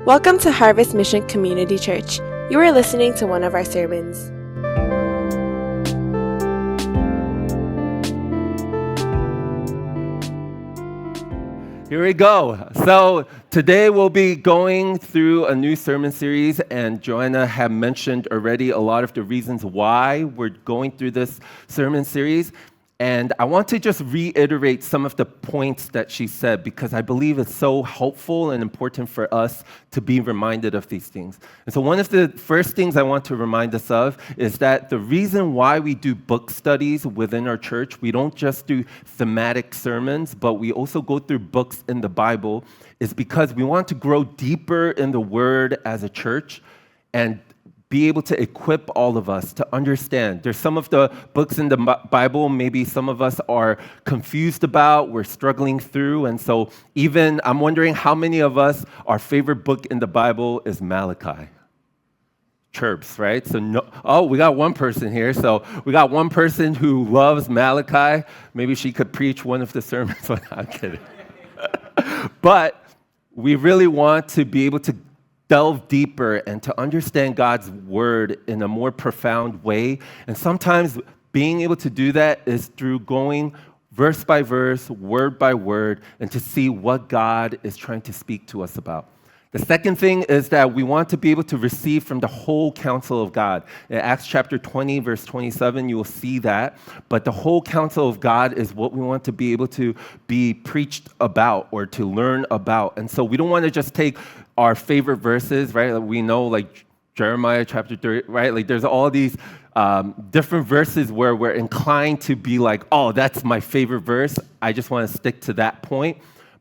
Welcome to Harvest Mission Community Church. You are listening to one of our sermons. Here we go. So today we'll be going through a new sermon series, and Joanna had mentioned already a lot of the reasons why we're going through this sermon series. And I want to just reiterate some of the points that she said because I believe it's so helpful and important for us to be reminded of these things. And so one of the first things I want to remind us of is that the reason why we do book studies within our church, we don't just do thematic sermons, but we also go through books in the Bible, is because we want to grow deeper in the Word as a church and be able to equip all of us to understand. There's some of the books in the Bible maybe some of us are confused about, we're struggling through, and so even I'm wondering how many of us, our favorite book in the Bible is Malachi. Chirps, right? So we got one person here. So we got one person who loves Malachi. Maybe she could preach one of the sermons. I'm kidding. But we really want to be able to delve deeper and to understand God's word in a more profound way. And sometimes being able to do that is through going verse by verse, word by word, and to see what God is trying to speak to us about. The second thing is that we want to be able to receive from the whole counsel of God. In Acts chapter 20, verse 27, you will see that. But the whole counsel of God is what we want to be able to be preached about or to learn about. And so we don't want to just take our favorite verses, right? We know like Jeremiah chapter 30, right? Like there's all these different verses where we're inclined to be like, oh, that's my favorite verse. I just want to stick to that point.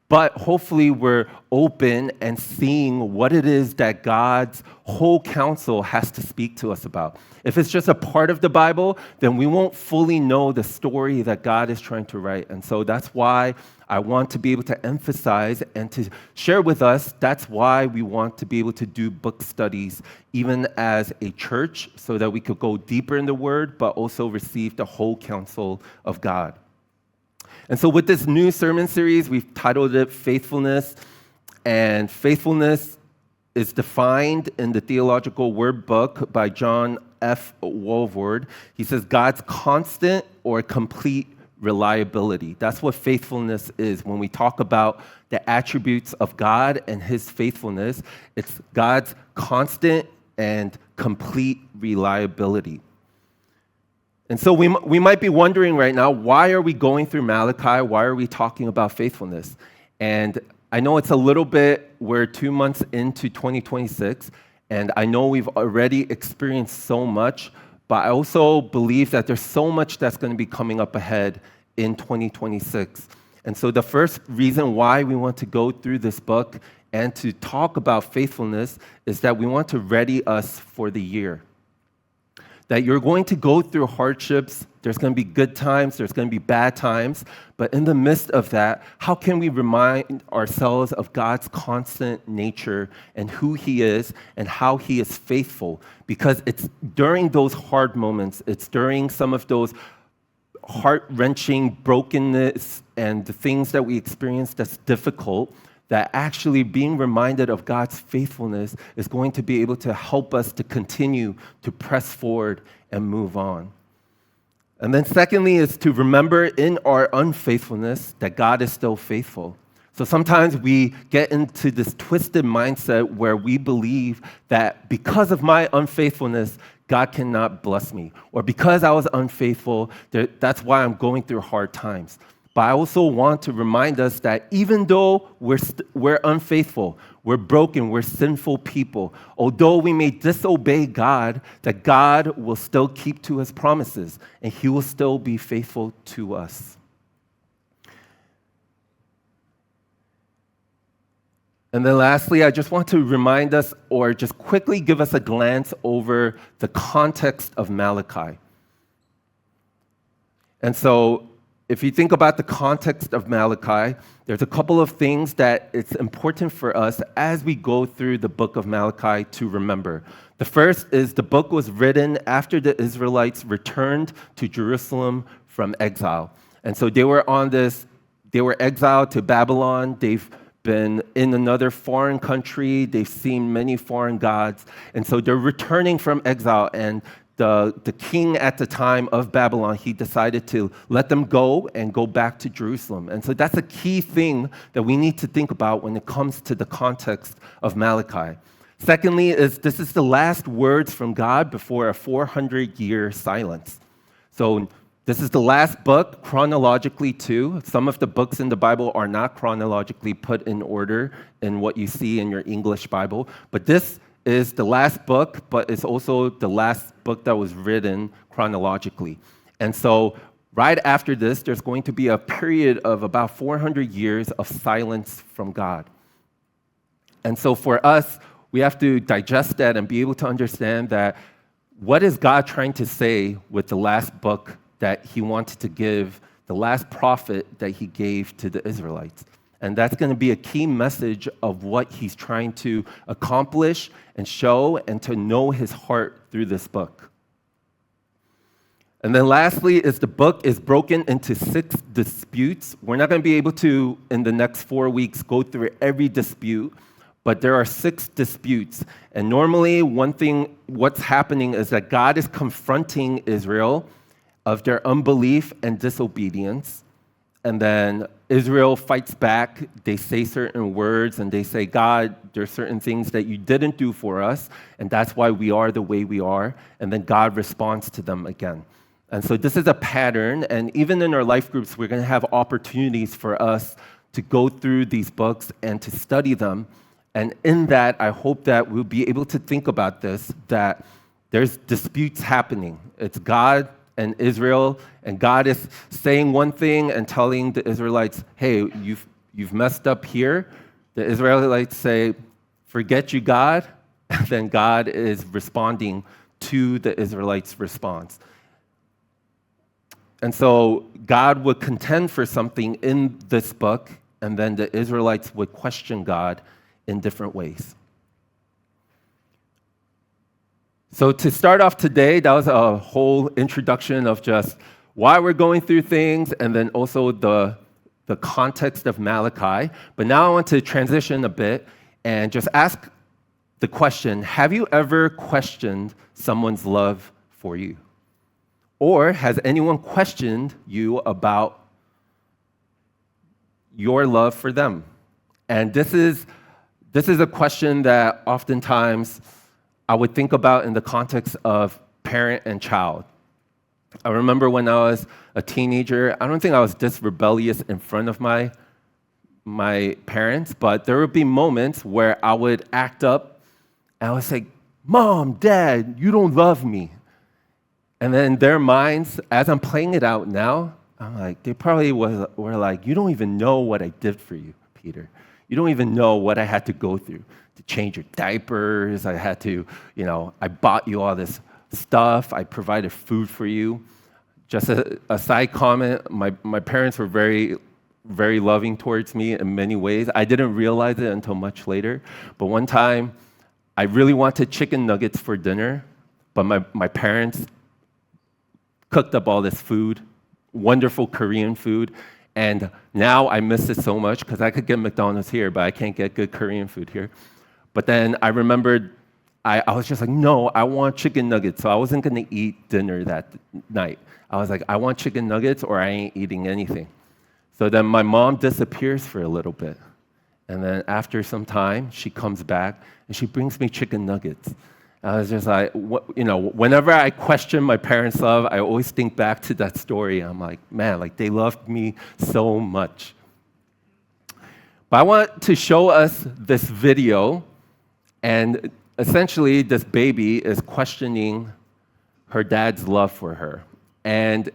But hopefully we're open and seeing what it is that God's whole counsel has to speak to us about. If it's just a part of the Bible, then we won't fully know the story that God is trying to write. And so that's why I want to be able to emphasize and to share with us, that's why we want to be able to do book studies, even as a church, so that we could go deeper in the Word, but also receive the whole counsel of God. And so with this new sermon series, we've titled it Faithfulness. And faithfulness is defined in the Theological Word Book by John F. Walvoord. He says God's constant or complete reliability. That's what faithfulness is. When we talk about the attributes of God and his faithfulness, it's God's constant and complete reliability. And so we might be wondering right now, why are we going through Malachi? Why are we talking about faithfulness? And I know it's a little bit, we're 2 months into 2026, and I know we've already experienced so much, but I also believe that there's so much that's going to be coming up ahead in 2026. And so the first reason why we want to go through this book and to talk about faithfulness is that we want to ready us for the year. That you're going to go through hardships, there's going to be good times, there's going to be bad times, but in the midst of that, how can we remind ourselves of God's constant nature and who he is and how he is faithful? Because it's during those hard moments, it's during some of those heart-wrenching brokenness and the things that we experience that's difficult, that actually being reminded of God's faithfulness is going to be able to help us to continue to press forward and move on. And then secondly is to remember in our unfaithfulness that God is still faithful. So sometimes we get into this twisted mindset where we believe that because of my unfaithfulness, God cannot bless me. Or because I was unfaithful, that's why I'm going through hard times. But I also want to remind us that even though we're unfaithful, we're broken, we're sinful people, although we may disobey God, that God will still keep to his promises, and he will still be faithful to us. And then lastly, I just want to remind us, or just quickly give us a glance over the context of Malachi. And so, if you think about the context of Malachi, there's a couple of things that it's important for us as we go through the book of Malachi to remember. The first is the book was written after the Israelites returned to Jerusalem from exile. And so they were exiled to Babylon. They've been in another foreign country. They've seen many foreign gods. And so they're returning from exile. And the king at the time of Babylon, he decided to let them go and go back to Jerusalem. And so that's a key thing that we need to think about when it comes to the context of Malachi. Secondly, this is the last words from God before a 400-year silence. So this is the last book chronologically too. Some of the books in the Bible are not chronologically put in order in what you see in your English Bible. But this is the last book, but it's also the last book that was written chronologically. And so right after this, there's going to be a period of about 400 years of silence from God. And so for us, we have to digest that and be able to understand that what is God trying to say with the last book that he wanted to give, the last prophet that he gave to the Israelites. And that's going to be a key message of what he's trying to accomplish and show and to know his heart through this book. And then lastly is the book is broken into 6 disputes. We're not going to be able to, in the next 4 weeks, go through every dispute, but there are 6 disputes. And normally one thing, what's happening is that God is confronting Israel of their unbelief and disobedience. And then Israel fights back. They say certain words and they say, God, there's certain things that you didn't do for us, and that's why we are the way we are. And then God responds to them again. And so this is a pattern, and even in our life groups, we're going to have opportunities for us to go through these books and to study them. And in that, I hope that we'll be able to think about this, that there's disputes happening. It's God and Israel, and God is saying one thing and telling the Israelites, hey, you've messed up here. The Israelites say, forget you, God, and then God is responding to the Israelites' response. And so God would contend for something in this book, and then the Israelites would question God in different ways. So to start off today, that was a whole introduction of just why we're going through things and then also the context of Malachi. But now I want to transition a bit and just ask the question, have you ever questioned someone's love for you? Or has anyone questioned you about your love for them? And this is a question that oftentimes I would think about in the context of parent and child. I remember when I was a teenager, I don't think I was this rebellious in front of my parents, but there would be moments where I would act up and I would say, Mom, Dad, you don't love me. And then in their minds, as I'm playing it out now, I'm like, they probably were like, you don't even know what I did for you, Peter. You don't even know what I had to go through to change your diapers. I had to, I bought you all this stuff. I provided food for you. Just a side comment, my parents were very, very loving towards me in many ways. I didn't realize it until much later. But one time, I really wanted chicken nuggets for dinner, but my parents cooked up all this food, wonderful Korean food. And now I miss it so much because I could get McDonald's here, but I can't get good Korean food here. But then I remembered, I was just like, no, I want chicken nuggets. So I wasn't going to eat dinner that night. I was like, I want chicken nuggets or I ain't eating anything. So then my mom disappears for a little bit. And then after some time, she comes back and she brings me chicken nuggets. I was just like, whenever I question my parents' love, I always think back to that story. I'm like, man, like they loved me so much. But I want to show us this video, and essentially this baby is questioning her dad's love for her. And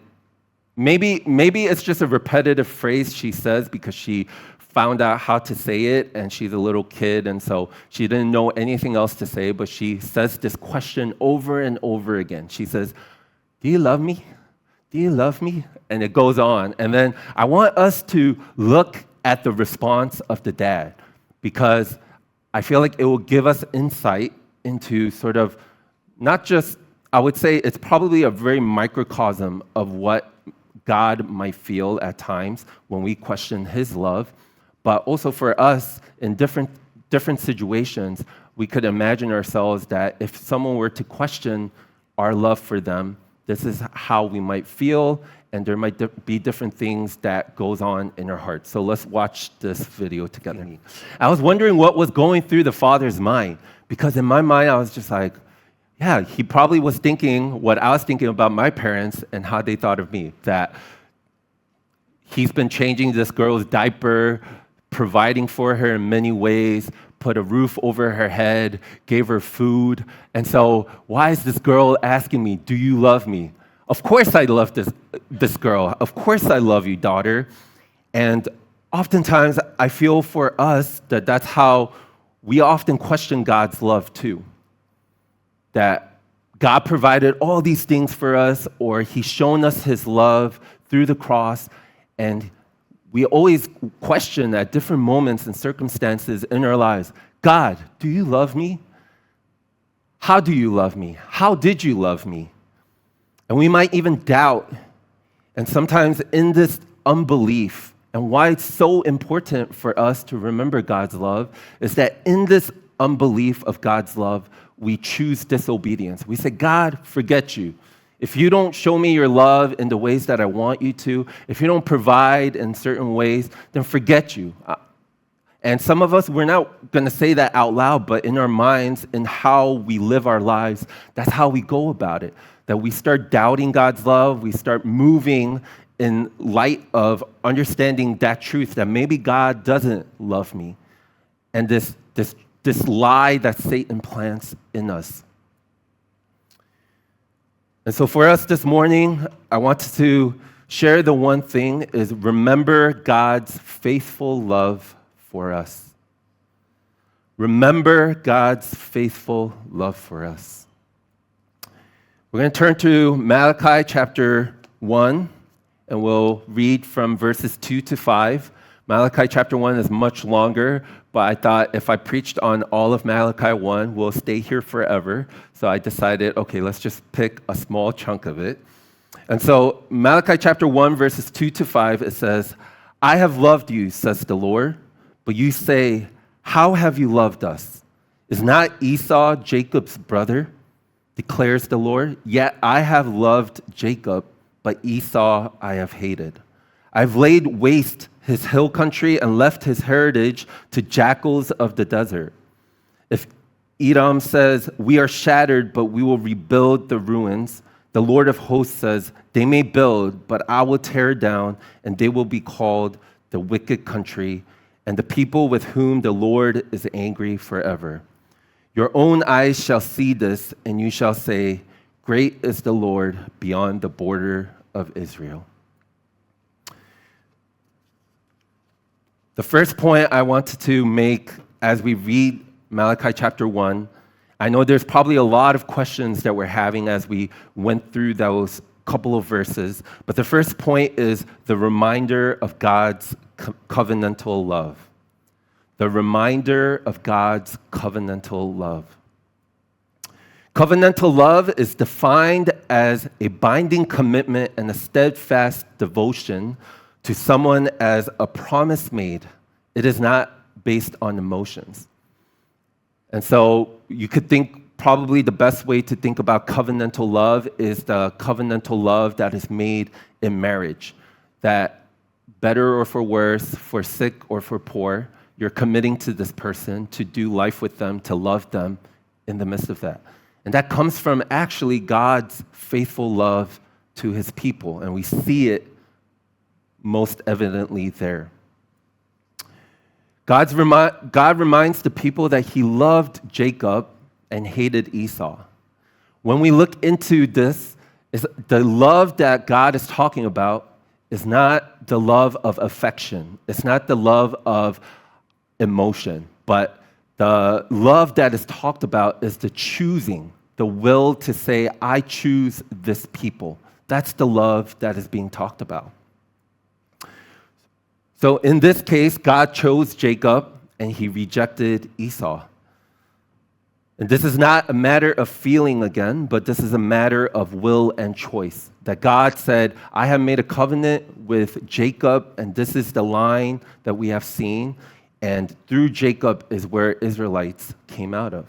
maybe it's just a repetitive phrase she says because she found out how to say it, and she's a little kid, and so she didn't know anything else to say, but she says this question over and over again. She says, do you love me? Do you love me? And it goes on. And then I want us to look at the response of the dad, because I feel like it will give us insight into sort of not just, I would say it's probably a very microcosm of what God might feel at times when we question his love. But also for us, in different situations, we could imagine ourselves that if someone were to question our love for them, this is how we might feel, and there might be different things that goes on in our hearts. So let's watch this video together. I was wondering what was going through the father's mind, because in my mind, I was just like, yeah, he probably was thinking what I was thinking about my parents and how they thought of me, that he's been changing this girl's diaper, providing for her in many ways, put a roof over her head, gave her food. And so why is this girl asking me, do you love me? Of course I love this girl. Of course I love you, daughter. And oftentimes I feel for us that that's how we often question God's love too. That God provided all these things for us, or he's shown us his love through the cross, and we always question at different moments and circumstances in our lives, God, do you love me? How do you love me? How did you love me? And we might even doubt, and sometimes in this unbelief, and why it's so important for us to remember God's love is that in this unbelief of God's love, we choose disobedience. We say, God, forget you. If you don't show me your love in the ways that I want you to, if you don't provide in certain ways, then forget you. And some of us, we're not going to say that out loud, but in our minds, in how we live our lives, that's how we go about it. That we start doubting God's love, we start moving in light of understanding that truth, that maybe God doesn't love me. And this lie that Satan plants in us. And so for us this morning, I want to share the one thing is remember God's faithful love for us. Remember God's faithful love for us. We're going to turn to Malachi chapter 1, and we'll read from verses 2 to 5. Malachi chapter 1 is much longer, but I thought if I preached on all of Malachi 1, we'll stay here forever. So I decided, okay, let's just pick a small chunk of it. And so Malachi chapter 1, verses 2 to 5, it says, I have loved you, says the Lord, but you say, how have you loved us? Is not Esau Jacob's brother, declares the Lord? Yet I have loved Jacob, but Esau I have hated. I've laid waste his hill country and left his heritage to jackals of the desert. If Edom says, we are shattered, but we will rebuild the ruins, the Lord of hosts says, they may build, but I will tear down, and they will be called the wicked country, and the people with whom the Lord is angry forever. Your own eyes shall see this, and you shall say, great is the Lord beyond the border of Israel. The first point I wanted to make as we read Malachi chapter 1, I know there's probably a lot of questions that we're having as we went through those couple of verses, but the first point is the reminder of God's covenantal love. The reminder of God's covenantal love. Covenantal love is defined as a binding commitment and a steadfast devotion to someone as a promise made. It is not based on emotions. And so you could think probably the best way to think about covenantal love is the covenantal love that is made in marriage. That better or for worse, for sick or for poor, you're committing to this person to do life with them, to love them in the midst of that. And that comes from actually God's faithful love to his people. And we see it most evidently there. God reminds the people that he loved Jacob and hated Esau. When we look into this, the love that God is talking about is not the love of affection. It's not the love of emotion, but the love that is talked about is the choosing, the will to say, I choose this people. That's the love that is being talked about. So in this case, God chose Jacob and he rejected Esau. And this is not a matter of feeling again, but this is a matter of will and choice. That God said, I have made a covenant with Jacob, and this is the line that we have seen. And through Jacob is where Israelites came out of.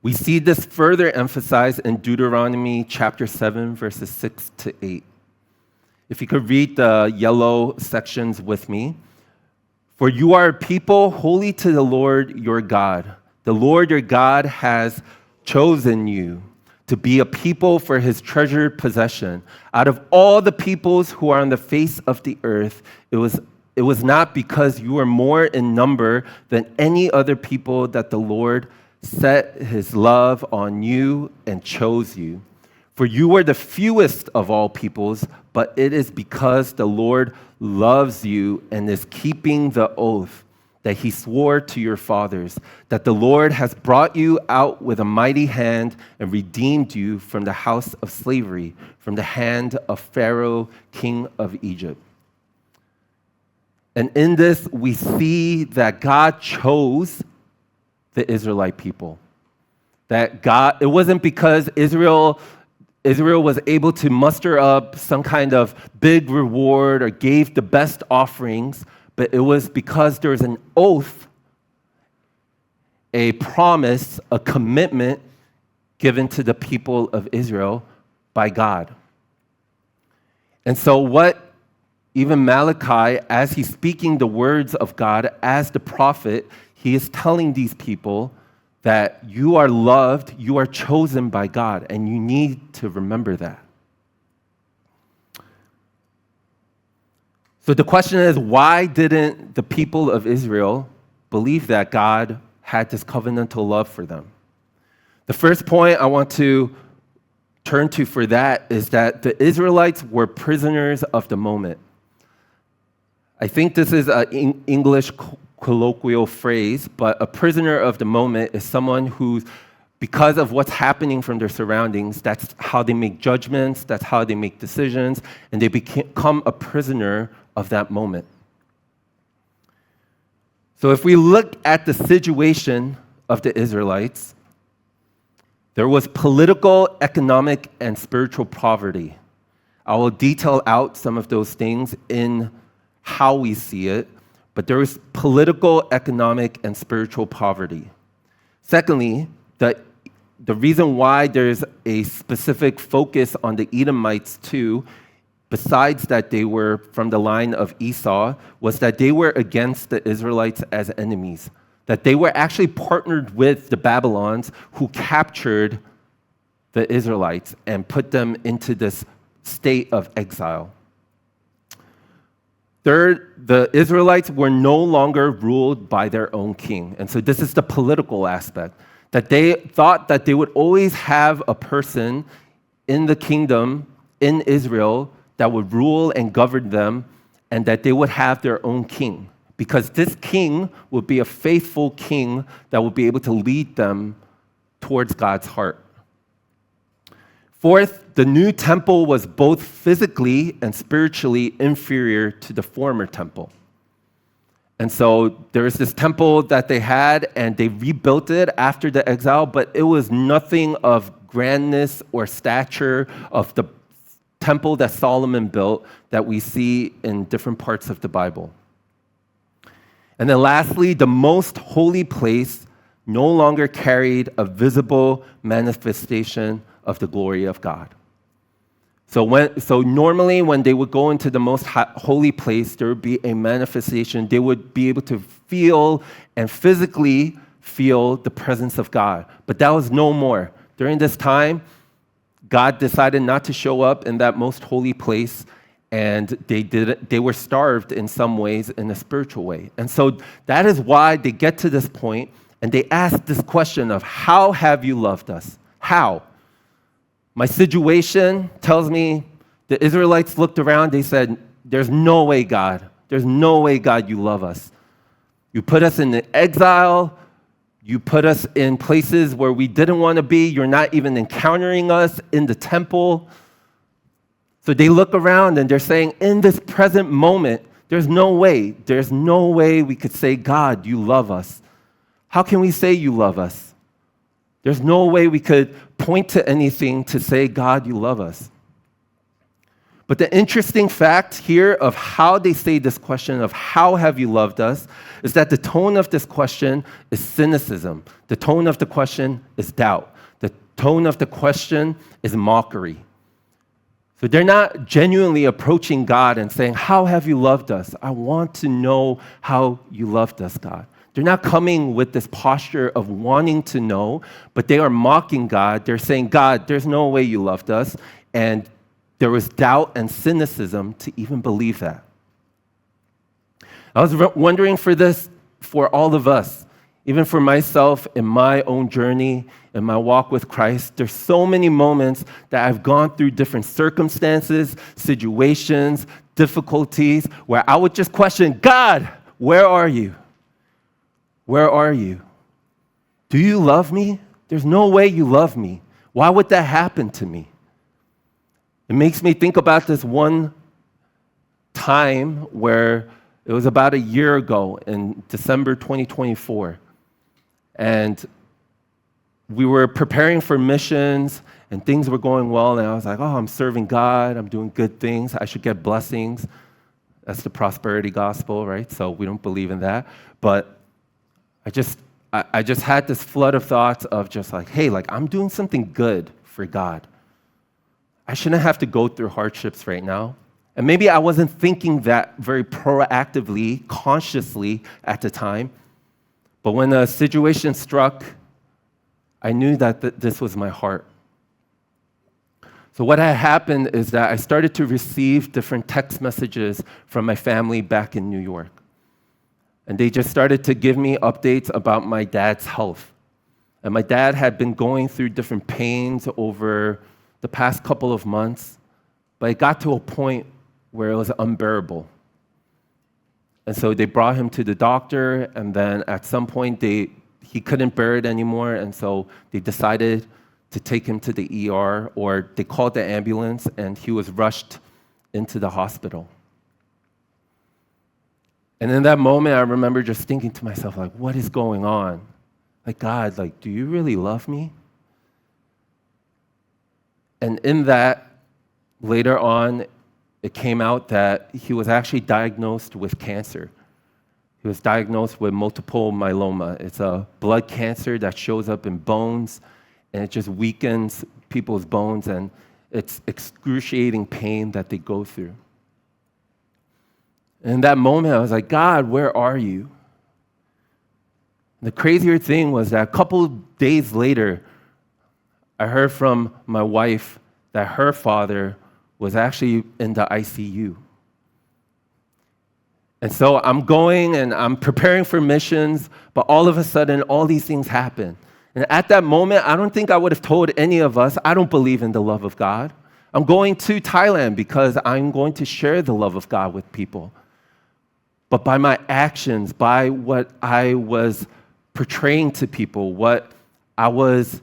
We see this further emphasized in Deuteronomy chapter 7, verses 6 to 8. If you could read the yellow sections with me. For you are a people holy to the Lord your God. The Lord your God has chosen you to be a people for his treasured possession. Out of all the peoples who are on the face of the earth, it was not because you were more in number than any other people that the Lord set his love on you and chose you. For you were the fewest of all peoples, but it is because the Lord loves you and is keeping the oath that he swore to your fathers, that the Lord has brought you out with a mighty hand and redeemed you from the house of slavery, from the hand of Pharaoh, king of Egypt. And in this, we see that God chose the Israelite people. That God, it wasn't because Israel was able to muster up some kind of big reward or gave the best offerings, but it was because there was an oath, a promise, a commitment given to the people of Israel by God. And so what even Malachi, as he's speaking the words of God as the prophet, he is telling these people that you are loved, you are chosen by God, and you need to remember that. So the question is, why didn't the people of Israel believe that God had this covenantal love for them? The first point I want to turn to for that is that the Israelites were prisoners of the moment. I think this is an English colloquial phrase, but a prisoner of the moment is someone who, because of what's happening from their surroundings, that's how they make judgments, that's how they make decisions, and they become a prisoner of that moment. So if we look at the situation of the Israelites, there was political, economic, and spiritual poverty. I will detail out some of those things in how we see it, but there was political, economic, and spiritual poverty. Secondly, the reason why there's a specific focus on the Edomites too, besides that they were from the line of Esau, was that they were against the Israelites as enemies, that they were actually partnered with the Babylons who captured the Israelites and put them into this state of exile. Third, the Israelites were no longer ruled by their own king. And so this is the political aspect, that they thought that they would always have a person in the kingdom, in Israel, that would rule and govern them, and that they would have their own king. Because this king would be a faithful king that would be able to lead them towards God's heart. Fourth, the new temple was both physically and spiritually inferior to the former temple. And so there was this temple that they had, and they rebuilt it after the exile, but it was nothing of grandness or stature of the temple that Solomon built that we see in different parts of the Bible. And then lastly, the most holy place no longer carried a visible manifestation of the glory of God. So normally when they would go into the most holy place, there would be a manifestation. They would be able to feel and physically feel the presence of God. But that was no more. During this time, God decided not to show up in that most holy place, and they were starved in some ways in a spiritual way. And so that is why they get to this point, and they ask this question of, how have you loved us? How? My situation tells me the Israelites looked around, they said, there's no way, God. There's no way, God, you love us. You put us in exile. You put us in places where we didn't want to be. You're not even encountering us in the temple. So they look around and they're saying, in this present moment, There's no way we could say, God, you love us. How can we say you love us? There's no way we could point to anything to say, God, you love us. But the interesting fact here of how they say this question of how have you loved us is that the tone of this question is cynicism. The tone of the question is doubt. The tone of the question is mockery. So they're not genuinely approaching God and saying, how have you loved us? I want to know how you loved us, God. They're not coming with this posture of wanting to know, but they are mocking God. They're saying, God, there's no way you loved us. And there was doubt and cynicism to even believe that. I was wondering for all of us, even for myself in my own journey, in my walk with Christ, there's so many moments that I've gone through different circumstances, situations, difficulties, where I would just question, God, where are you? Where are you? Do you love me? There's no way you love me. Why would that happen to me? It makes me think about this one time where it was about a year ago in December 2024. And we were preparing for missions and things were going well. And I was like, oh, I'm serving God. I'm doing good things. I should get blessings. That's the prosperity gospel, right? So we don't believe in that. But I just had this flood of thoughts of just like, hey, like I'm doing something good for God. I shouldn't have to go through hardships right now. And maybe I wasn't thinking that very proactively, consciously at the time. But when the situation struck, I knew that this was my heart. So what had happened is that I started to receive different text messages from my family back in New York. And they just started to give me updates about my dad's health. And my dad had been going through different pains over the past couple of months, but it got to a point where it was unbearable. And so they brought him to the doctor, and then at some point he couldn't bear it anymore, and so they decided to take him to the ER, or they called the ambulance, and he was rushed into the hospital. And in that moment, I remember just thinking to myself, like, what is going on? Like, God, like, do you really love me? And in that, later on, it came out that he was actually diagnosed with cancer. He was diagnosed with multiple myeloma. It's a blood cancer that shows up in bones, and it just weakens people's bones, and it's excruciating pain that they go through. And in that moment, I was like, God, where are you? The crazier thing was that a couple of days later, I heard from my wife that her father was actually in the ICU. And so I'm going and I'm preparing for missions, but all of a sudden, all these things happen. And at that moment, I don't think I would have told any of us, I don't believe in the love of God. I'm going to Thailand because I'm going to share the love of God with people. But by my actions, by what I was portraying to people, what I was,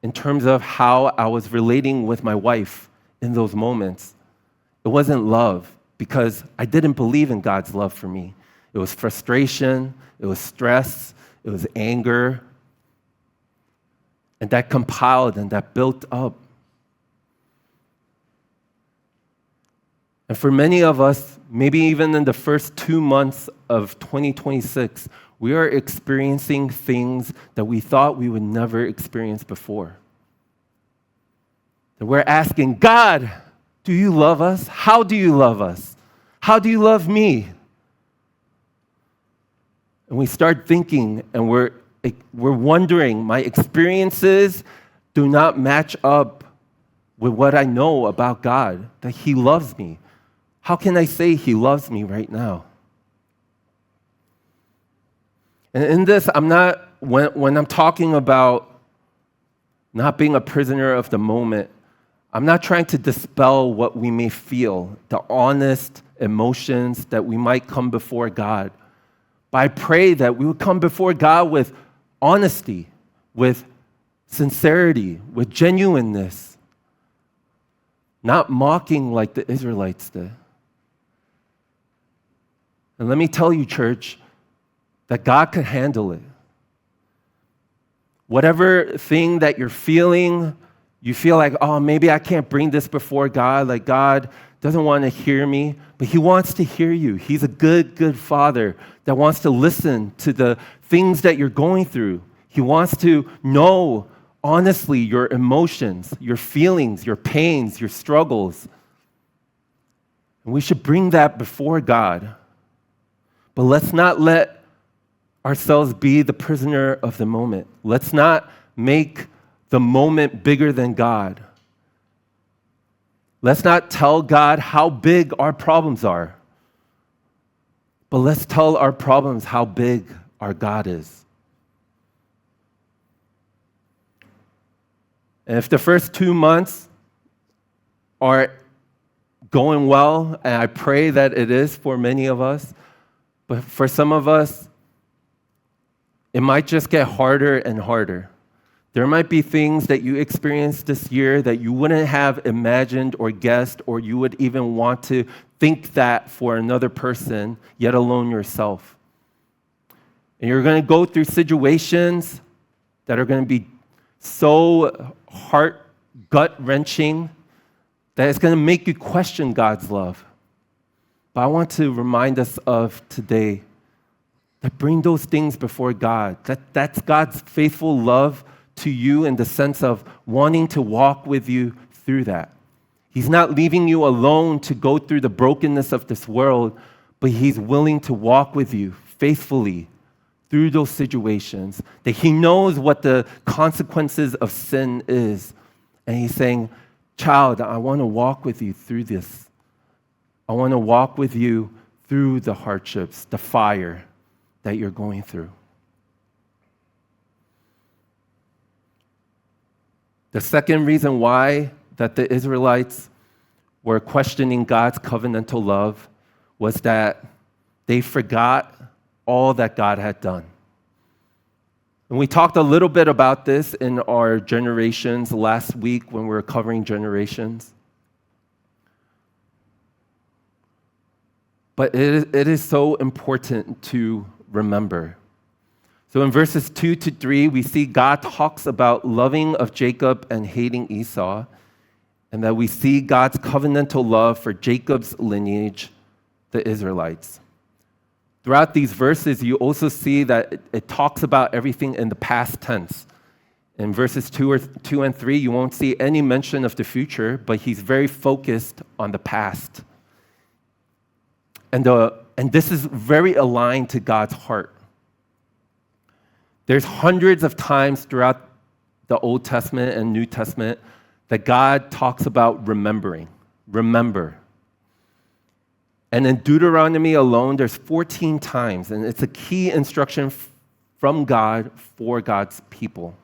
in terms of how I was relating with my wife in those moments, it wasn't love because I didn't believe in God's love for me. It was frustration, it was stress, it was anger, and that compiled and that built up. And for many of us, maybe even in the first 2 months of 2026, we are experiencing things that we thought we would never experience before. That we're asking, God, do you love us? How do you love us? How do you love me? And we start thinking, and we're wondering, my experiences do not match up with what I know about God, that He loves me. How can I say He loves me right now? And in this, when I'm talking about not being a prisoner of the moment, I'm not trying to dispel what we may feel, the honest emotions that we might come before God. But I pray that we would come before God with honesty, with sincerity, with genuineness, not mocking like the Israelites did. And let me tell you, church, that God can handle it. Whatever thing that you're feeling, you feel like, oh, maybe I can't bring this before God, like God doesn't want to hear me, but He wants to hear you. He's a good, good Father that wants to listen to the things that you're going through. He wants to know, honestly, your emotions, your feelings, your pains, your struggles. And we should bring that before God. But let's not let ourselves be the prisoner of the moment. Let's not make the moment bigger than God. Let's not tell God how big our problems are, but let's tell our problems how big our God is. And if the first 2 months are going well, and I pray that it is for many of us, but for some of us, it might just get harder and harder. There might be things that you experienced this year that you wouldn't have imagined or guessed, or you would even want to think that for another person, yet alone yourself. And you're going to go through situations that are going to be so gut-wrenching that it's going to make you question God's love. But I want to remind us of today that bring those things before God. That's God's faithful love to you in the sense of wanting to walk with you through that. He's not leaving you alone to go through the brokenness of this world, but He's willing to walk with you faithfully through those situations, that He knows what the consequences of sin is. And He's saying, child, I want to walk with you through this. I want to walk with you through the hardships, the fire that you're going through. The second reason why that the Israelites were questioning God's covenantal love was that they forgot all that God had done. And we talked a little bit about this in our generations last week when we were covering generations. But it is so important to remember. So in verses 2 to 3, we see God talks about loving of Jacob and hating Esau, and that we see God's covenantal love for Jacob's lineage, the Israelites. Throughout these verses, you also see that it talks about everything in the past tense. In verses 2 and 3, you won't see any mention of the future, but He's very focused on the past. And this is very aligned to God's heart. There's hundreds of times throughout the Old Testament and New Testament that God talks about remembering. Remember. And in Deuteronomy alone, there's 14 times, and it's a key instruction from God for God's people.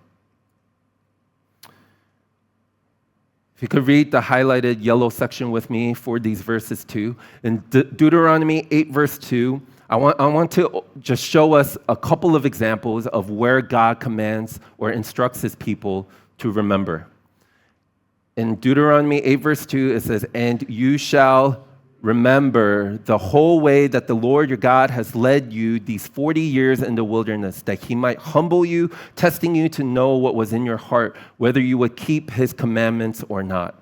If you could read the highlighted yellow section with me for these verses too. In Deuteronomy 8, verse 2, I want to just show us a couple of examples of where God commands or instructs His people to remember. In Deuteronomy 8, verse 2, it says, "And you shall remember the whole way that the Lord your God has led you these 40 years in the wilderness, that He might humble you, testing you to know what was in your heart, whether you would keep His commandments or not."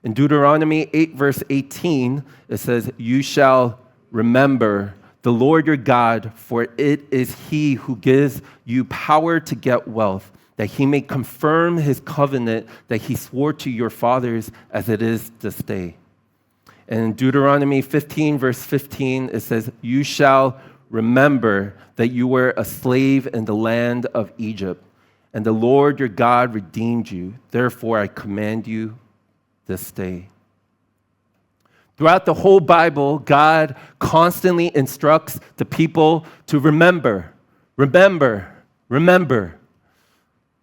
In Deuteronomy 8, verse 18, it says, "You shall remember the Lord your God, for it is He who gives you power to get wealth, that He may confirm His covenant that He swore to your fathers as it is this day." And in Deuteronomy 15, verse 15, it says, "You shall remember that you were a slave in the land of Egypt, and the Lord your God redeemed you. Therefore, I command you this day." Throughout the whole Bible, God constantly instructs the people to remember, remember, remember.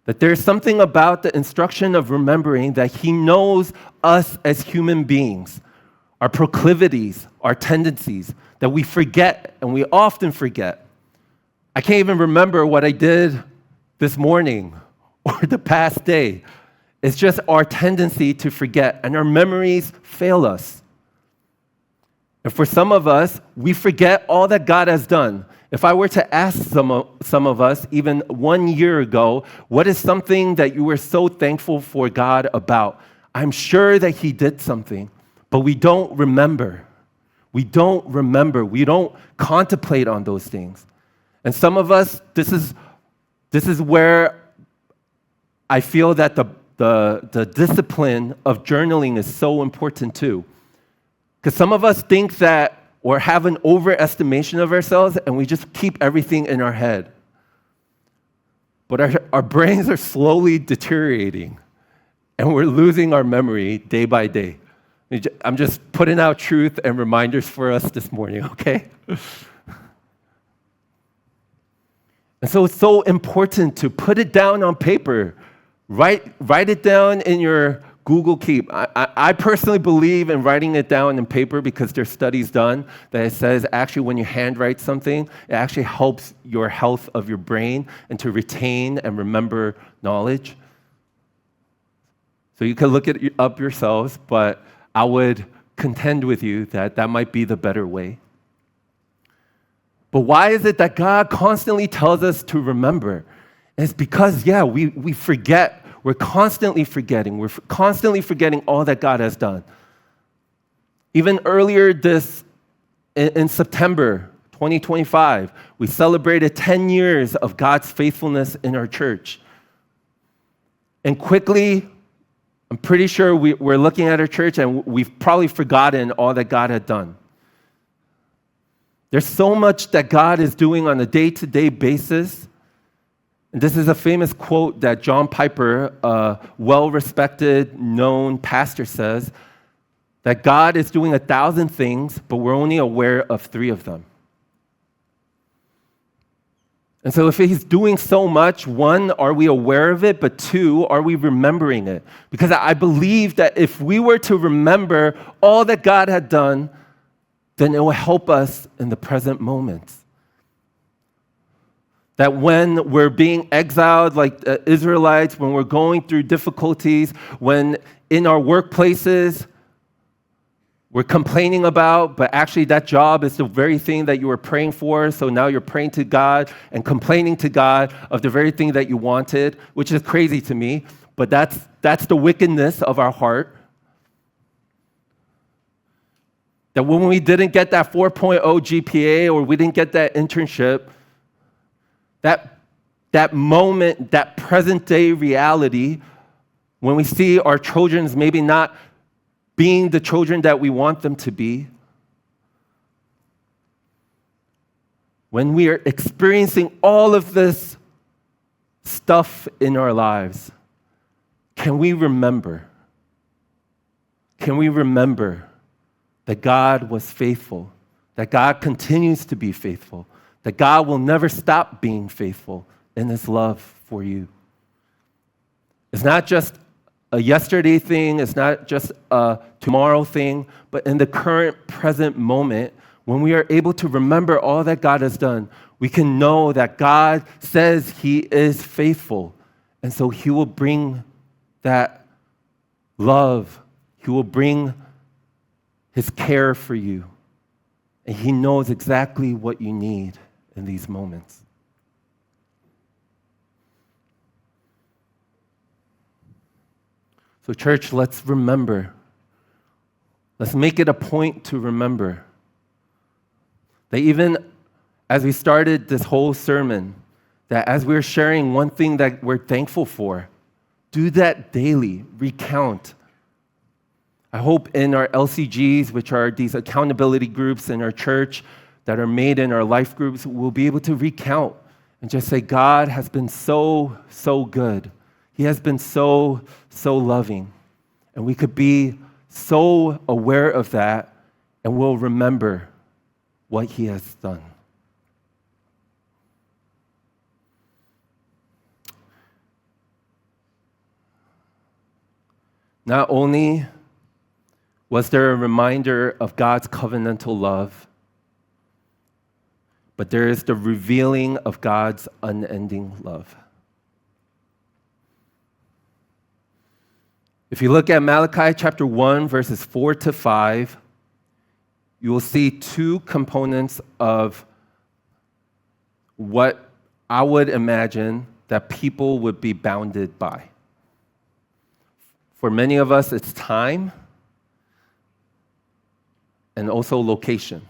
That there's something about the instruction of remembering that He knows us as human beings, our proclivities, our tendencies, that we forget, and we often forget. I can't even remember what I did this morning or the past day. It's just our tendency to forget, and our memories fail us. And for some of us, we forget all that God has done. If I were to ask some of us, even 1 year ago, what is something that you were so thankful for God about? I'm sure that He did something, but we don't remember. We don't remember. We don't contemplate on those things. And some of us, this is where I feel that the discipline of journaling is so important too. Because some of us think that or have an overestimation of ourselves and we just keep everything in our head. But our brains are slowly deteriorating and we're losing our memory day by day. I'm just putting out truth and reminders for us this morning, okay? And so it's so important to put it down on paper. Write it down in your Google Keep. I personally believe in writing it down in paper because there's studies done that it says actually when you handwrite something, it actually helps your health of your brain and to retain and remember knowledge. So you can look it up yourselves, but I would contend with you that that might be the better way. But why is it that God constantly tells us to remember? And it's because, we forget. We're constantly forgetting. We're constantly forgetting all that God has done. Even earlier in September 2025, we celebrated 10 years of God's faithfulness in our church. And quickly, I'm pretty sure we're looking at our church and we've probably forgotten all that God had done. There's so much that God is doing on a day-to-day basis. And this is a famous quote that John Piper, a well-respected, known pastor, says, that God is doing 1,000 things, but we're only aware of 3 of them. And so if He's doing so much, 1, are we aware of it? But 2, are we remembering it? Because I believe that if we were to remember all that God had done, then it will help us in the present moments. That when we're being exiled like Israelites, when we're going through difficulties, when in our workplaces we're complaining about, but actually that job is the very thing that you were praying for, so now you're praying to God and complaining to God of the very thing that you wanted, which is crazy to me, but that's the wickedness of our heart. That when we didn't get that 4.0 GPA or we didn't get that internship, that moment, that present day reality, when we see our children's maybe not being the children that we want them to be, when we are experiencing all of this stuff in our lives, can we remember? Can we remember that God was faithful, that God continues to be faithful, that God will never stop being faithful in His love for you? It's not just a yesterday thing, it's not just a tomorrow thing, but in the current, present moment, when we are able to remember all that God has done, we can know that God says He is faithful. And so He will bring that love, He will bring His care for you. And He knows exactly what you need in these moments. So church, let's remember. Let's make it a point to remember that even as we started this whole sermon, that as we're sharing one thing that we're thankful for, do that daily, recount. I hope in our LCGs, which are these accountability groups in our church that are made in our life groups, we'll be able to recount and just say, God has been so, so good. He has been so, so loving. And we could be so aware of that, and we'll remember what He has done. Not only was there a reminder of God's covenantal love, but there is the revealing of God's unending love. If you look at Malachi chapter 1, verses 4 to 5, you will see two components of what I would imagine that people would be bounded by. For many of us, it's time and also location,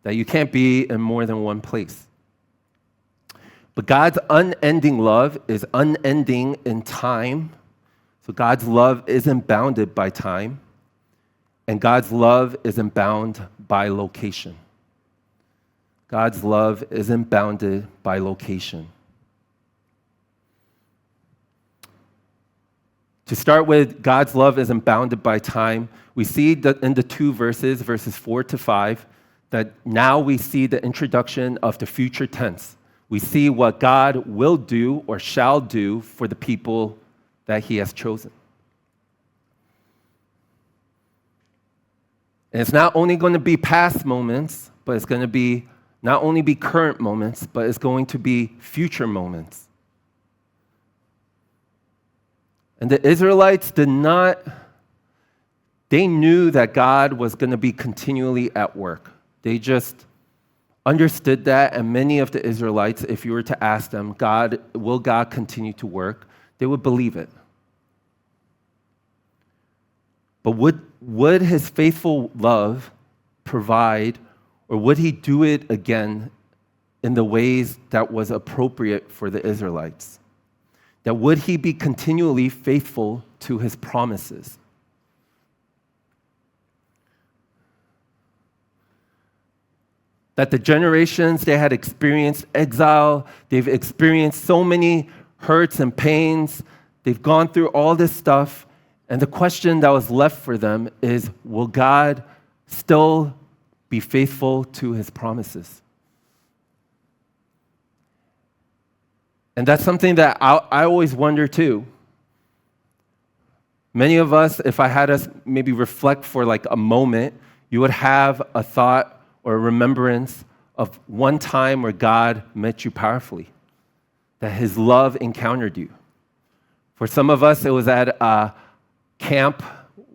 that you can't be in more than one place. But God's unending love is unending in time. So God's love isn't bounded by time, and God's love isn't bound by location. God's love isn't bounded by location. To start with, God's love isn't bounded by time. We see that in the two verses 4 to 5, that now we see the introduction of the future tense. We see what God will do or shall do for the people that he has chosen. And it's not only going to be past moments, but it's going to be not only be current moments, but it's going to be future moments. And the Israelites they knew that God was going to be continually at work. They just understood that, and many of the Israelites, if you were to ask them, will God continue to work? They would believe it. But would his faithful love provide, or would he do it again in the ways that was appropriate for the Israelites? That would he be continually faithful to his promises? That the generations they had experienced exile, they've experienced so many hurts and pains, they've gone through all this stuff, and the question that was left for them is, will God still be faithful to his promises? And that's something that I always wonder too. Many of us, if I had us maybe reflect for like a moment, you would have a thought or a remembrance of one time where God met you powerfully, that his love encountered you. For some of us, it was at a camp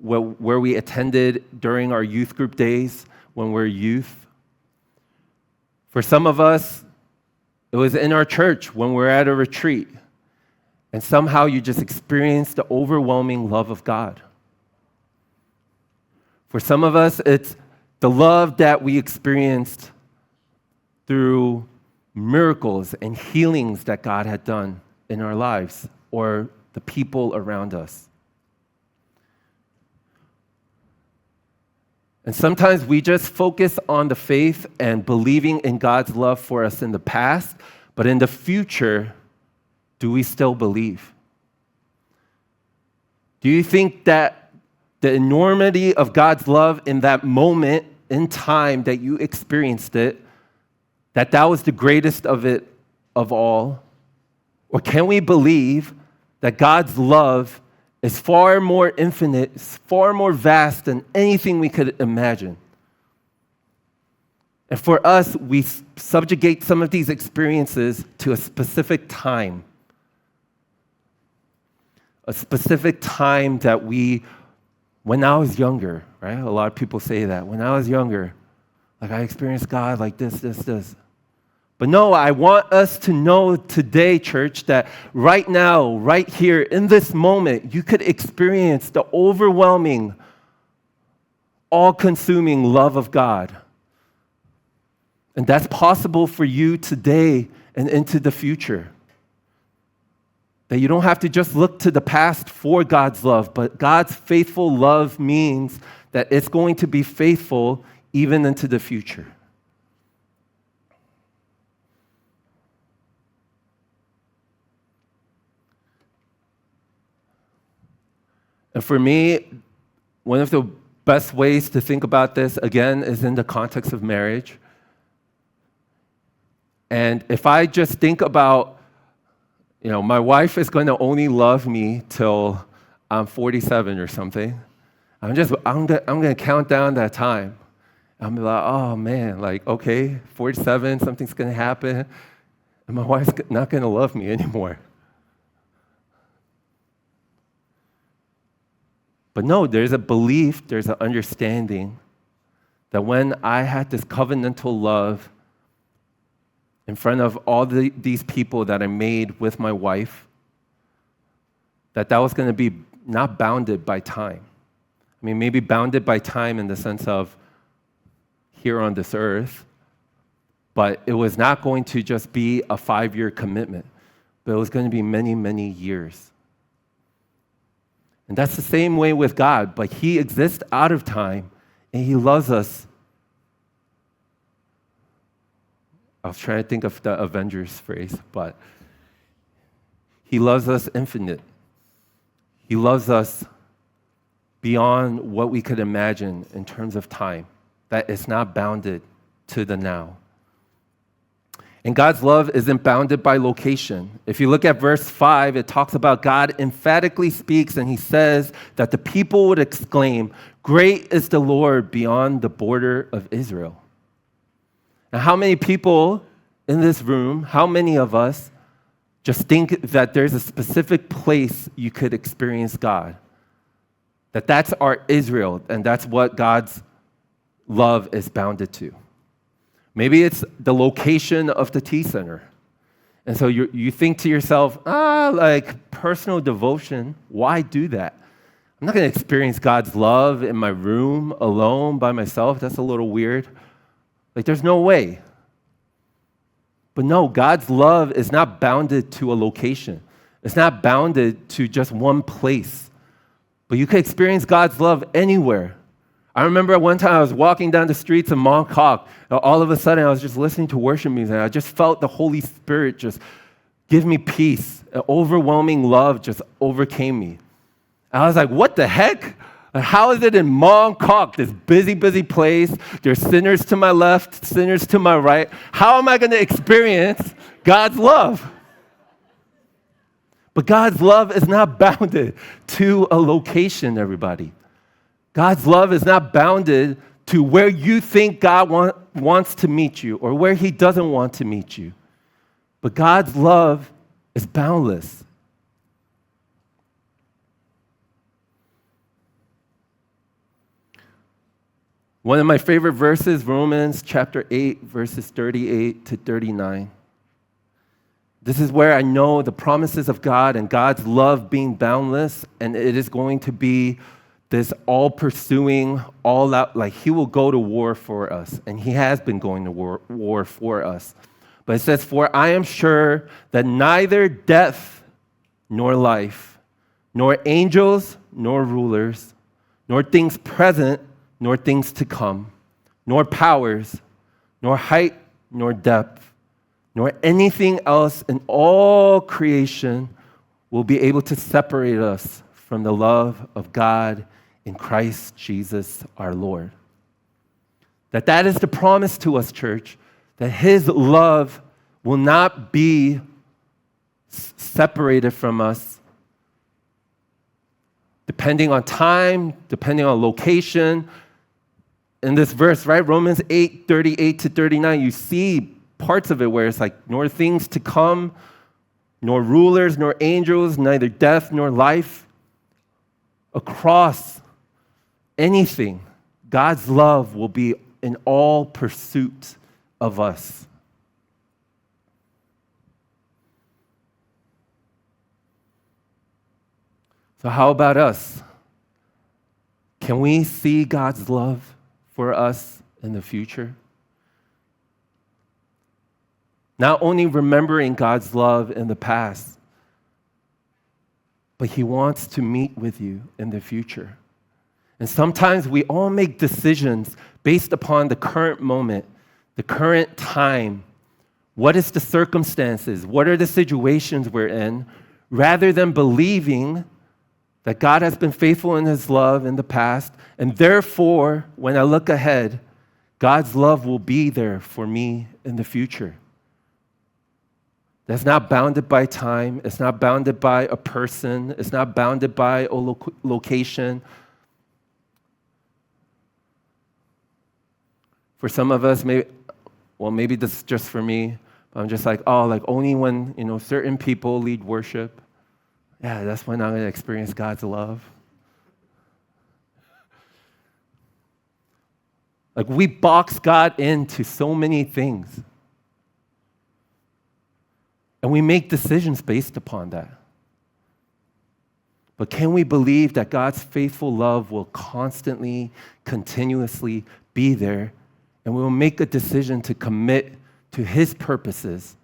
where we attended during our youth group days when we're youth. For some of us, it was in our church when we're at a retreat, and somehow you just experienced the overwhelming love of God. For some of us, it's the love that we experienced through miracles and healings that God had done in our lives or the people around us. And sometimes we just focus on the faith and believing in God's love for us in the past, but in the future, do we still believe? Do you think that the enormity of God's love in that moment in time that you experienced it, that was the greatest of it of all? Or can we believe that God's love is far more infinite, far more vast than anything we could imagine? And for us, we subjugate some of these experiences to a specific time. A specific time that when I was younger, right? A lot of people say that. When I was younger, like I experienced God like this. But no, I want us to know today, church, that right now, right here, in this moment, you could experience the overwhelming, all-consuming love of God. And that's possible for you today and into the future. That you don't have to just look to the past for God's love, but God's faithful love means that it's going to be faithful even into the future. And for me, one of the best ways to think about this, again, is in the context of marriage. And if I just think about, my wife is going to only love me till I'm 47 or something, I'm going to count down that time. I'm like, oh man, okay, 47, something's going to happen, and my wife's not going to love me anymore. But no, there's a belief, there's an understanding that when I had this covenantal love in front of all these people that I made with my wife, that was going to be not bounded by time. I mean, maybe bounded by time in the sense of here on this earth, but it was not going to just be a 5-year commitment, but it was going to be many, many years. And that's the same way with God, but He exists out of time, and He loves us. I was trying to think of the Avengers phrase, but He loves us infinite. He loves us beyond what we could imagine in terms of time, that it's not bounded to the now. And God's love isn't bounded by location. If you look at verse 5, it talks about God emphatically speaks, and He says that the people would exclaim, "Great is the Lord beyond the border of Israel." Now, how many people in this room, how many of us just think that there's a specific place you could experience God? That's our Israel, and that's what God's love is bounded to. Maybe it's the location of the T Center. And so you think to yourself, like personal devotion, why do that? I'm not going to experience God's love in my room alone by myself. That's a little weird. Like, there's no way. But no, God's love is not bounded to a location. It's not bounded to just one place. But you can experience God's love anywhere. I remember one time I was walking down the streets of Mongkok, and all of a sudden I was just listening to worship music, and I just felt the Holy Spirit just give me peace. An overwhelming love just overcame me. And I was like, what the heck? How is it in Mongkok, this busy, busy place? There's sinners to my left, sinners to my right. How am I going to experience God's love? But God's love is not bounded to a location, everybody. God's love is not bounded to where you think God wants to meet you or where He doesn't want to meet you. But God's love is boundless. One of my favorite verses, Romans chapter 8, verses 38 to 39. This is where I know the promises of God and God's love being boundless, and it is going to be this all-pursuing, all-out, like He will go to war for us, and He has been going to war for us. But it says, "For I am sure that neither death nor life, nor angels nor rulers, nor things present nor things to come, nor powers, nor height nor depth, nor anything else in all creation will be able to separate us from the love of God in Christ Jesus our Lord." That is the promise to us, church, that His love will not be separated from us depending on time, depending on location. In this verse, right, Romans 8, 38 to 39, you see parts of it where it's like, nor things to come, nor rulers, nor angels, neither death nor life. Across anything, God's love will be in all pursuit of us. So how about us? Can we see God's love for us in the future? Not only remembering God's love in the past, but He wants to meet with you in the future. And sometimes we all make decisions based upon the current moment, the current time. What is the circumstances? What are the situations we're in? Rather than believing that God has been faithful in His love in the past, and therefore, when I look ahead, God's love will be there for me in the future. That's not bounded by time. It's not bounded by a person. It's not bounded by a location. For some of us, maybe this is just for me, but I'm just like, only when, certain people lead worship, that's when I'm going to experience God's love. Like we box God into so many things. And we make decisions based upon that. But can we believe that God's faithful love will constantly, continuously be there, and we will make a decision to commit to His purposes,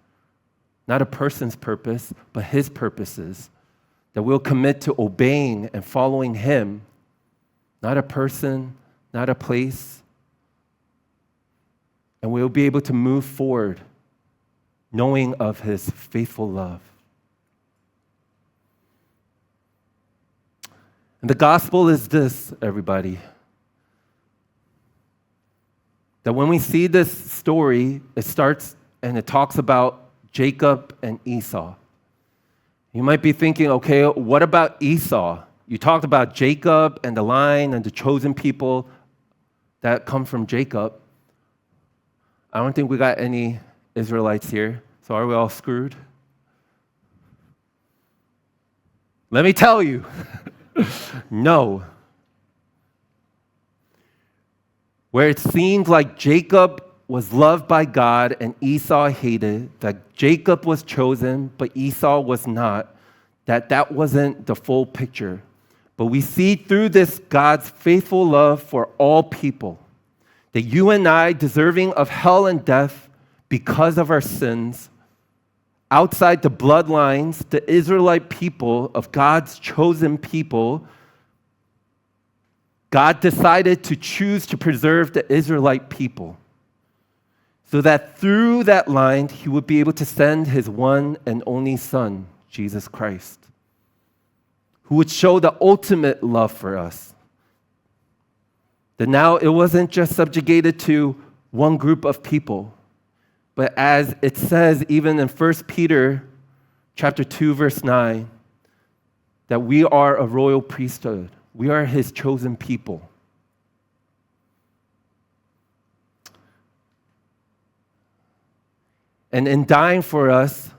not a person's purpose, but His purposes, that we'll commit to obeying and following Him, not a person, not a place, and we'll be able to move forward knowing of His faithful love. And the gospel is this, everybody, that when we see this story, it starts and it talks about Jacob and Esau. You might be thinking, okay, what about Esau? You talked about Jacob and the line and the chosen people that come from Jacob. I don't think we got any Israelites here, so are we all screwed? Let me tell you. No. Where it seemed like Jacob was loved by God and Esau hated, that Jacob was chosen but Esau was not, that wasn't the full picture. But we see through this God's faithful love for all people, that you and I, deserving of hell and death because of our sins, outside the bloodlines, the Israelite people of God's chosen people, God decided to choose to preserve the Israelite people so that through that line, He would be able to send His one and only Son, Jesus Christ, who would show the ultimate love for us. That now it wasn't just subjugated to one group of people, but as it says even in 1 Peter chapter 2, verse 9, that we are a royal priesthood. We are His chosen people. And in dying for us,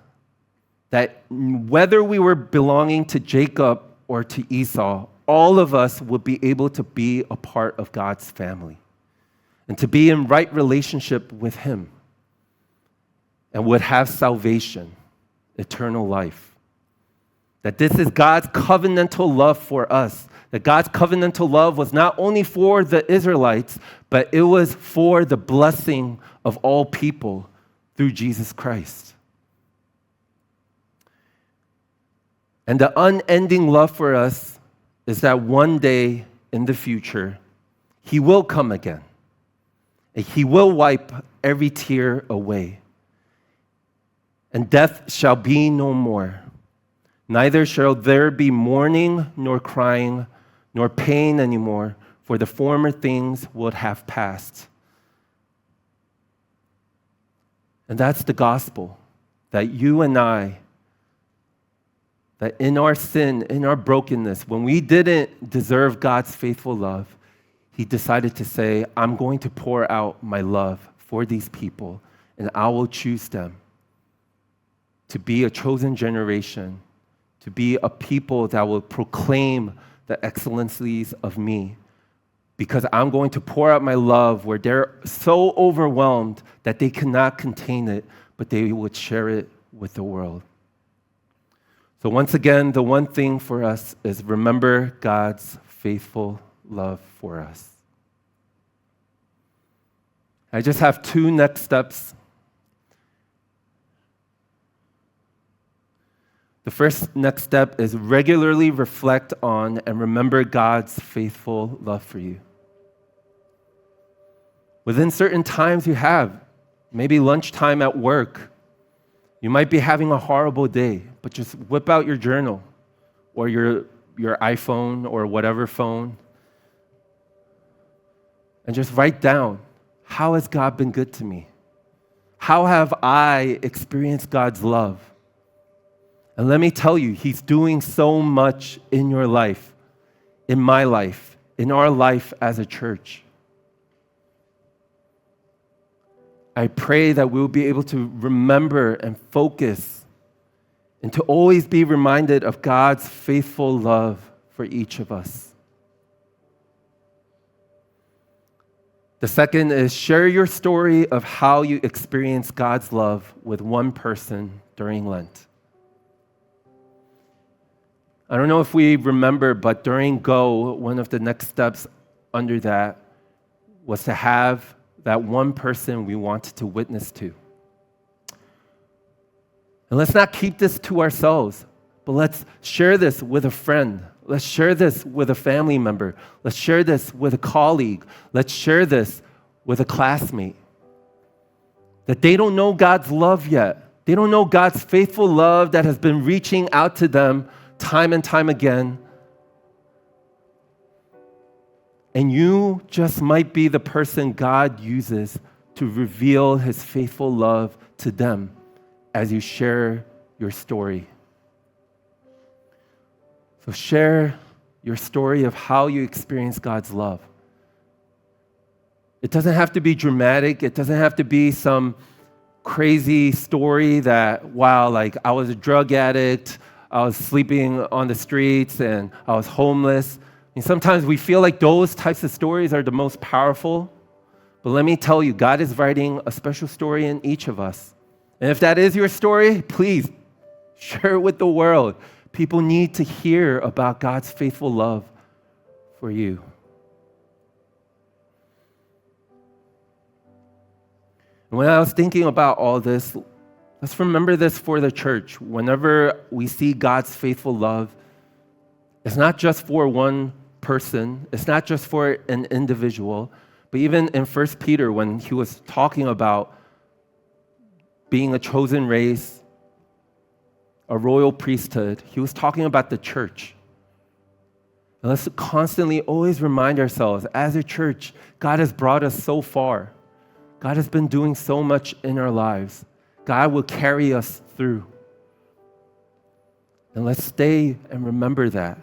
that whether we were belonging to Jacob or to Esau, all of us would be able to be a part of God's family and to be in right relationship with Him, and would have salvation, eternal life. That this is God's covenantal love for us. That God's covenantal love was not only for the Israelites, but it was for the blessing of all people through Jesus Christ. And the unending love for us is that one day in the future, He will come again. And He will wipe every tear away. And death shall be no more. Neither shall there be mourning, nor crying, nor pain anymore, for the former things would have passed. And that's the gospel, that you and I, that in our sin, in our brokenness, when we didn't deserve God's faithful love, He decided to say, I'm going to pour out my love for these people, and I will choose them to be a chosen generation, to be a people that will proclaim the excellencies of me, because I'm going to pour out my love where they're so overwhelmed that they cannot contain it, but they would share it with the world. So once again, the one thing for us is remember God's faithful love for us. I just have 2 next steps. The first next step is regularly reflect on and remember God's faithful love for you. Within certain times you have, maybe lunchtime at work, you might be having a horrible day, but just whip out your journal or your iPhone or whatever phone and just write down, how has God been good to me? How have I experienced God's love? And let me tell you, He's doing so much in your life, in my life, in our life as a church. I pray that we'll be able to remember and focus and to always be reminded of God's faithful love for each of us. The second is share your story of how you experience God's love with one person during Lent. I don't know if we remember, but during Go, one of the next steps under that was to have that one person we wanted to witness to. And let's not keep this to ourselves, but let's share this with a friend. Let's share this with a family member. Let's share this with a colleague. Let's share this with a classmate. That they don't know God's love yet. They don't know God's faithful love that has been reaching out to them time and time again. And you just might be the person God uses to reveal his faithful love to them as you share your story. So share your story of how you experience God's love. It doesn't have to be dramatic. It doesn't have to be some crazy story that, wow, like I was a drug addict, I was sleeping on the streets, and I was homeless. And sometimes we feel like those types of stories are the most powerful. But let me tell you, God is writing a special story in each of us. And if that is your story, please share it with the world. People need to hear about God's faithful love for you. And when I was thinking about all this, let's remember this for the church. Whenever we see God's faithful love, it's not just for one person, it's not just for an individual, but even in 1 Peter, when he was talking about being a chosen race, a royal priesthood, he was talking about the church. And let's constantly always remind ourselves, as a church, God has brought us so far. God has been doing so much in our lives. God will carry us through. And let's stay and remember that.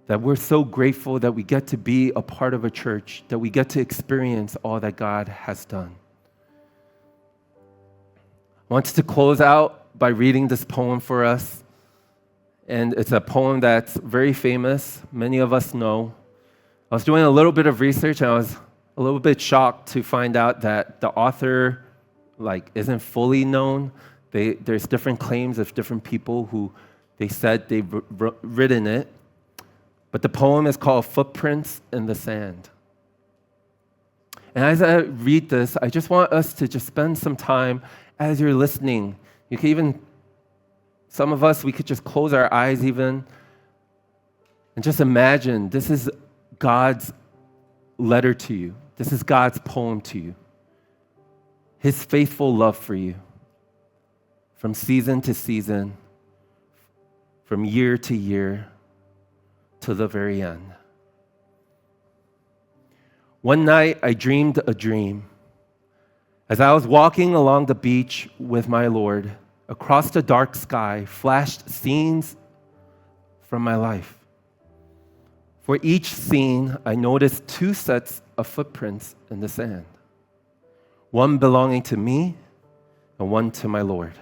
That we're so grateful that we get to be a part of a church, that we get to experience all that God has done. I wanted to close out by reading this poem for us. And it's a poem that's very famous. Many of us know. I was doing a little bit of research, and I was a little bit shocked to find out that the author isn't fully known. There's different claims of different people who they said they've written it. But the poem is called Footprints in the Sand. And as I read this, I just want us to just spend some time as you're listening. You can even, some of us, we could just close our eyes even and just imagine this is God's letter to you. This is God's poem to you. His faithful love for you from season to season, from year to year, to the very end. One night, I dreamed a dream. As I was walking along the beach with my Lord, across the dark sky flashed scenes from my life. For each scene, I noticed two sets of footprints in the sand, one belonging to me and one to my Lord.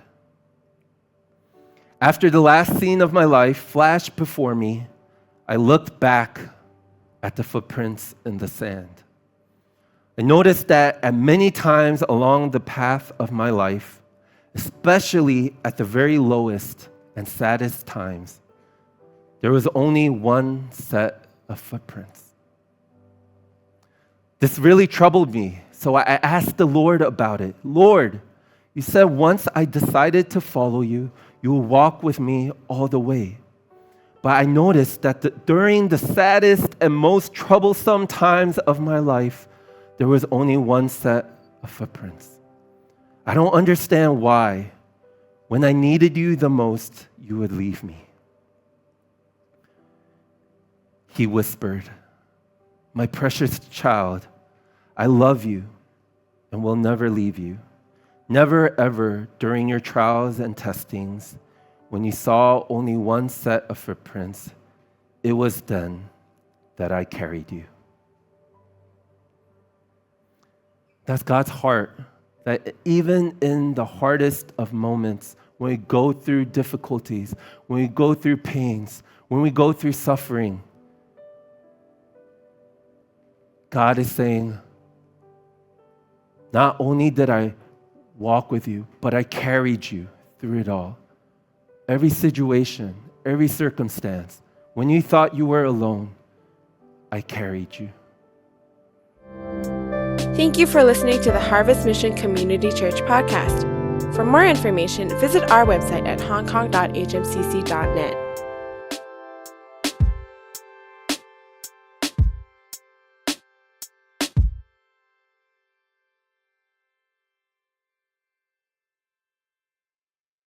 After the last scene of my life flashed before me, I looked back at the footprints in the sand. I noticed that at many times along the path of my life, especially at the very lowest and saddest times, there was only one set of footprints. This really troubled me, so I asked the Lord about it. Lord, you said once I decided to follow you, you will walk with me all the way. But I noticed that during the saddest and most troublesome times of my life, there was only one set of footprints. I don't understand why, when I needed you the most, you would leave me. He whispered, my precious child, I love you and will never leave you. Never ever during your trials and testings, when you saw only one set of footprints, it was then that I carried you. That's God's heart, that even in the hardest of moments, when we go through difficulties, when we go through pains, when we go through suffering, God is saying, not only did I walk with you, but I carried you through it all. Every situation, every circumstance, when you thought you were alone, I carried you. Thank you for listening to the Harvest Mission Community Church podcast. For more information, visit our website at hongkong.hmcc.net.